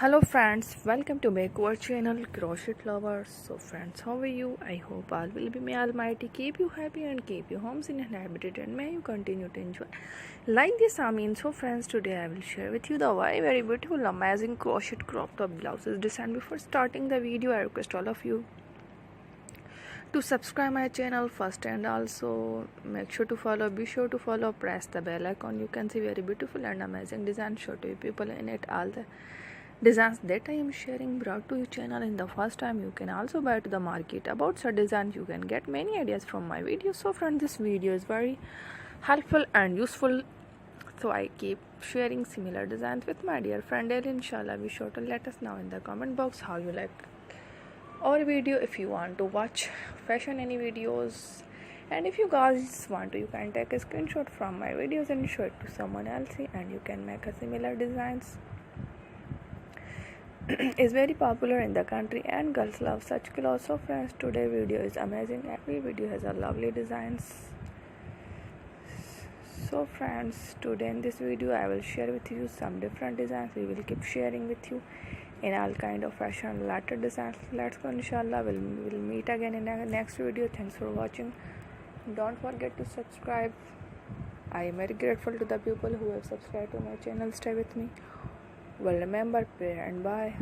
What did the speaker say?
Hello friends, welcome to my core channel Crochet Lovers. So friends, how are you? I hope all will be may Almighty keep you happy and keep your homes inhabited, and may you continue to enjoy like this. So friends, today I will share with you the very beautiful amazing crochet crop top blouses design. Before starting the video, I request all of you to subscribe my channel first, and also be sure to follow, press the bell icon. You can see very beautiful and amazing design show to you people in it. All the designs that I am sharing brought to your channel in the first time. You can also buy to the market about such designs. You can get many ideas from my videos. So friends, this video is very helpful and useful, so I keep sharing similar designs with my dear friend. And inshallah, be sure to let us know in the comment box how you like our video. If you want to watch fashion any videos, and if you guys want to, you can take a screenshot from my videos and show it to someone else, and you can make a similar designs. Is very popular in the country and girls love such clothes. So friends, today video is amazing. Every video has a lovely designs. So friends, today in this video I will share with you some different designs. We will keep sharing with you in all kind of fashion related designs. Let's go, inshallah. We'll meet again in the next video. Thanks for watching. Don't forget to subscribe. I am very grateful to the people who have subscribed to my channel. Stay with me. Well, remember, prayer and bye.